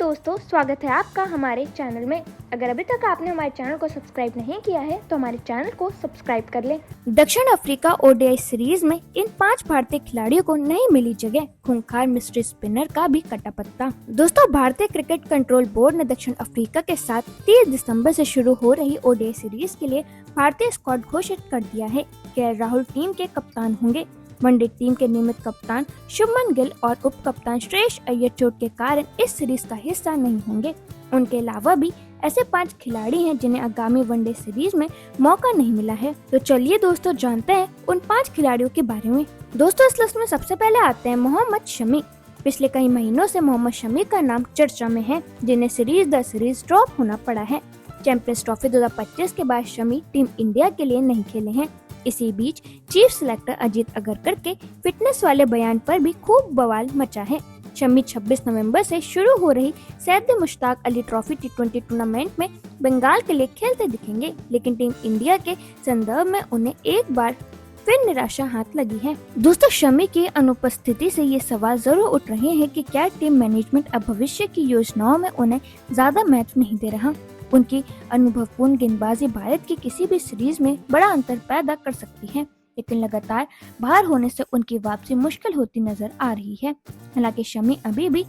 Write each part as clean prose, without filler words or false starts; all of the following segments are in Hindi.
दोस्तों, स्वागत है आपका हमारे चैनल में। अगर अभी तक आपने हमारे चैनल को सब्सक्राइब नहीं किया है तो हमारे चैनल को सब्सक्राइब कर लें। दक्षिण अफ्रीका ओडीआई सीरीज में इन 5 भारतीय खिलाड़ियों को नहीं मिली जगह, खूंखार मिस्ट्री स्पिनर का भी कटा पत्ता। दोस्तों, भारतीय क्रिकेट कंट्रोल बोर्ड ने दक्षिण अफ्रीका के साथ 30 दिसंबर से शुरू हो रही ओडीआई सीरीज के लिए भारतीय स्क्वाड घोषित कर दिया है। केएल राहुल टीम के कप्तान होंगे। वनडे टीम के नियमित कप्तान शुभमन गिल और उप कप्तान श्रेयस अय्यर चोट के कारण इस सीरीज का हिस्सा नहीं होंगे। उनके अलावा भी ऐसे 5 खिलाड़ी हैं जिन्हें आगामी वनडे सीरीज में मौका नहीं मिला है। तो चलिए दोस्तों, जानते हैं उन 5 खिलाड़ियों के बारे में। दोस्तों, इस लिस्ट में सबसे पहले आते हैं मोहम्मद शमी। पिछले कई महीनों से मोहम्मद शमी का नाम चर्चा में है, जिन्हें सीरीज दर सीरीज ड्रॉप होना पड़ा है। चैंपियंस ट्रॉफी 2025 के बाद शमी टीम इंडिया के लिए नहीं खेले हैं। इसी बीच चीफ सिलेक्टर अजीत अगरकर के फिटनेस वाले बयान पर भी खूब बवाल मचा है। शमी 26 नवंबर से शुरू हो रही सैयद मुश्ताक अली ट्रॉफी टी20 टूर्नामेंट में बंगाल के लिए खेलते दिखेंगे, लेकिन टीम इंडिया के संदर्भ में उन्हें एक बार फिर निराशा हाथ लगी है। दोस्तों, शमी की अनुपस्थिति से ये सवाल जरूर उठ रहे हैं कि क्या टीम मैनेजमेंट अब भविष्य की योजनाओं में उन्हें ज्यादा महत्व नहीं दे रहा। उनकी अनुभवपूर्ण गेंदबाजी भारत की किसी भी सीरीज में बड़ा अंतर पैदा कर सकती है, लेकिन लगातार बाहर होने से उनकी वापसी मुश्किल होती नजर आ रही है। हालांकि शमी अभी भी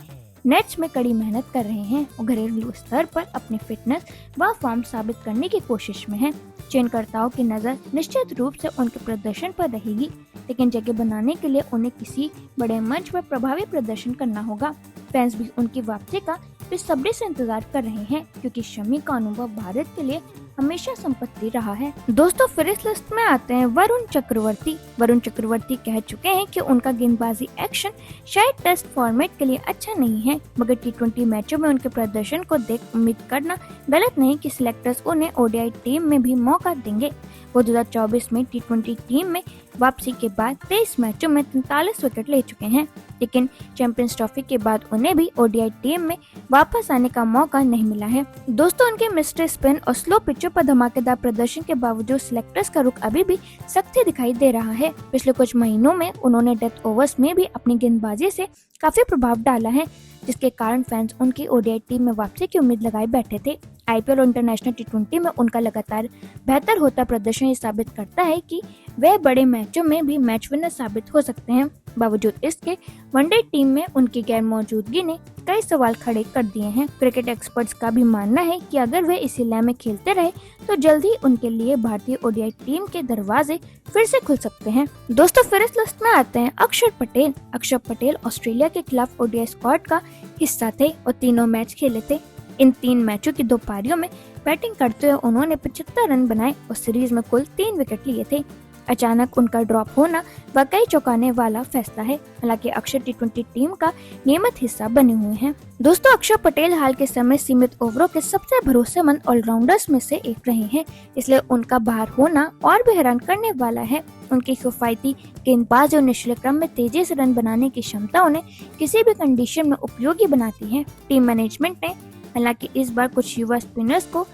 नेट्स में कड़ी मेहनत कर रहे हैं और घरेलू स्तर पर अपनी फिटनेस व फॉर्म साबित करने की कोशिश में हैं। चयनकर्ताओं की नजर निश्चित रूप से उनके प्रदर्शन पर रहेगी, लेकिन जगह बनाने के लिए उन्हें किसी बड़े मंच पर प्रभावी प्रदर्शन करना होगा। फैंस भी उनकी वापसी का बेसब्री से इंतजार कर रहे हैं, क्योंकि शमी का अनुभव भारत के लिए हमेशा संपत्ति रहा है। दोस्तों, फिर इस लिस्ट में आते हैं वरुण चक्रवर्ती। वरुण चक्रवर्ती कह चुके हैं कि उनका गेंदबाजी एक्शन शायद टेस्ट फॉर्मेट के लिए अच्छा नहीं है, मगर टी20 मैचों में उनके प्रदर्शन को देख उम्मीद करना गलत नहीं कि सिलेक्टर्स उन्हें ओडीआई टीम में भी मौका देंगे। वो 2024 में टी20 टीम में वापसी के बाद 23 मैचों में 43 विकेट ले चुके हैं, लेकिन चैंपियंस ट्रॉफी के बाद उन्हें भी ओडीआई टीम में वापस आने का मौका नहीं मिला है। दोस्तों, उनके मिस्ट्री स्पिन और स्लो पिचों पर धमाकेदार प्रदर्शन के बावजूद सिलेक्टर्स का रुख अभी भी सख्ती दिखाई दे रहा है। पिछले कुछ महीनों में उन्होंने डेथ ओवर्स में भी अपनी गेंदबाजी से काफी प्रभाव डाला है, जिसके कारण फैंस उनकी ओडीआई टीम में वापसी की उम्मीद लगाए बैठे थे। आईपीएल और इंटरनेशनल टी20 में उनका लगातार बेहतर होता प्रदर्शन ये साबित करता है कि वे बड़े मैचों में भी मैच विनर साबित हो सकते हैं। बावजूद इसके वनडे टीम में उनकी गैर मौजूदगी ने कई सवाल खड़े कर दिए हैं। क्रिकेट एक्सपर्ट्स का भी मानना है कि अगर वे इसी लय में खेलते रहे तो जल्द ही उनके लिए भारतीय ओडीआई टीम के दरवाजे फिर से खुल सकते हैं। दोस्तों, फिर इस लिस्ट में आते हैं अक्षर पटेल। अक्षर पटेल ऑस्ट्रेलिया के खिलाफ ओडीआई स्क्वाड का हिस्सा थे और तीनों मैच खेले थे। इन 3 मैचों की 2 पारियों में बैटिंग करते हुए उन्होंने 75 रन बनाए और सीरीज में कुल 3 विकेट लिए थे। अचानक उनका ड्रॉप होना वाकई चौंकाने वाला फैसला है। हालांकि अक्षर टी20 टीम का नियमित हिस्सा बने हुए हैं। दोस्तों, अक्षर पटेल हाल के समय सीमित ओवरों के सबसे भरोसेमंद ऑलराउंडर्स में से एक रहे हैं, इसलिए उनका बाहर होना और भी हैरान करने वाला है। उनकी किफायती गेंदबाजी और निचले क्रम में तेजी से रन बनाने की क्षमता उन्हें किसी भी कंडीशन में उपयोगी बनाती है। टीम मैनेजमेंट ने हालांकि इस बार कुछ युवा स्पिनर्स को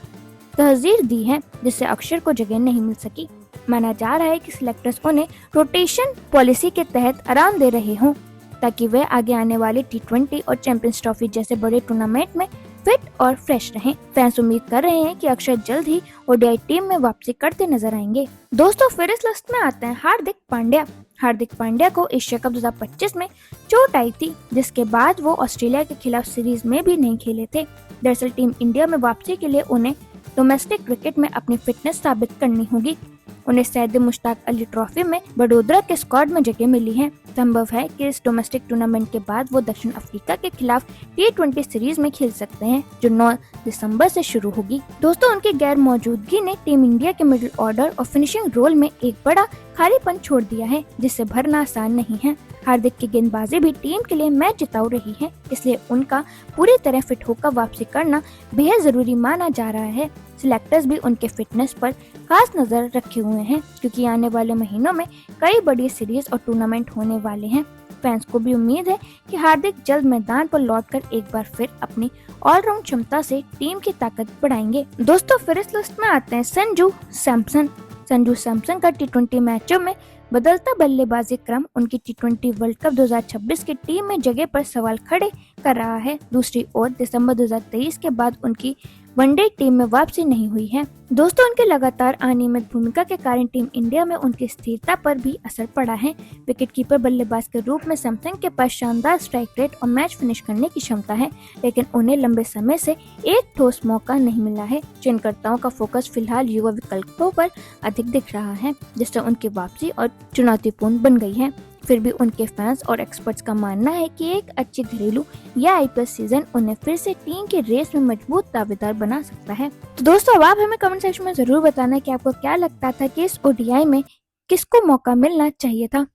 तहजीर दी है, जिससे अक्षर को जगह नहीं मिल सकी। माना जा रहा है कि सिलेक्टर्स उन्हें रोटेशन पॉलिसी के तहत आराम दे रहे हों, ताकि वे आगे आने वाले टी20 और चैंपियंस ट्रॉफी जैसे बड़े टूर्नामेंट में फिट और फ्रेश रहें। फैंस उम्मीद कर रहे हैं कि अक्षर जल्द ही ओडीआई टीम में वापसी करते नजर आएंगे। दोस्तों, फिर इस लिस्ट में आते हैं हार्दिक पांड्या। हार्दिक पांड्या को एशिया कप 2025 में चोट आई थी, जिसके बाद वो ऑस्ट्रेलिया के खिलाफ सीरीज में भी नहीं खेले थे। दरअसल टीम इंडिया में वापसी के लिए उन्हें डोमेस्टिक क्रिकेट में अपनी फिटनेस साबित करनी होगी। उन्हें सैयद मुश्ताक अली ट्रॉफी में वडोदरा के स्क्वाड में जगह मिली है। संभव है कि इस डोमेस्टिक टूर्नामेंट के बाद वो दक्षिण अफ्रीका के खिलाफ टी20 सीरीज में खेल सकते हैं, जो 9 दिसंबर से शुरू होगी। दोस्तों, उनकी गैर मौजूदगी ने टीम इंडिया के मिडिल ऑर्डर और फिनिशिंग रोल में एक बड़ा खालीपन छोड़ दिया है, जिसे भरना आसान नहीं है। हार्दिक की गेंदबाजी भी टीम के लिए मैच जिताऊ रही है, इसलिए उनका पूरी तरह फिट होकर वापसी करना बेहद जरूरी माना जा रहा है। सिलेक्टर्स भी उनके फिटनेस पर खास नजर रखे हुए हैं, क्योंकि आने वाले महीनों में कई बड़ी सीरीज और टूर्नामेंट होने वाले हैं। फैंस को भी उम्मीद है कि हार्दिक जल्द मैदान पर लौटकर एक बार फिर अपनी ऑलराउंड क्षमता से टीम की ताकत बढ़ाएंगे। दोस्तों, फिर इस लिस्ट में आते हैं संजू सैमसन। संजू सैमसन का टी20 मैचों में बदलता बल्लेबाजी क्रम उनकी टी20 वर्ल्ड कप 2026 की टीम में जगह पर सवाल खड़े कर रहा है। दूसरी ओर दिसंबर 2023 के बाद उनकी वनडे टीम में वापसी नहीं हुई है। दोस्तों, उनके लगातार अनियमित भूमिका के कारण टीम इंडिया में उनकी स्थिरता पर भी असर पड़ा है। विकेटकीपर बल्लेबाज के रूप में सैमसंग के पास शानदार स्ट्राइक रेट और मैच फिनिश करने की क्षमता है, लेकिन उन्हें लंबे समय से एक ठोस मौका नहीं मिला है। चयनकर्ताओं का फोकस फिलहाल युवा विकल्पों पर अधिक दिख रहा है, जिससे उनकी वापसी और चुनौतीपूर्ण बन गई है। फिर भी उनके फैंस और एक्सपर्ट्स का मानना है कि एक अच्छी घरेलू या आईपीएल सीजन उन्हें फिर से टीम के रेस में मजबूत दावेदार बना सकता है। तो दोस्तों, अब आप हमें कमेंट सेक्शन में जरूर बताना कि आपको क्या लगता था कि इस ओडीआई में किसको मौका मिलना चाहिए था।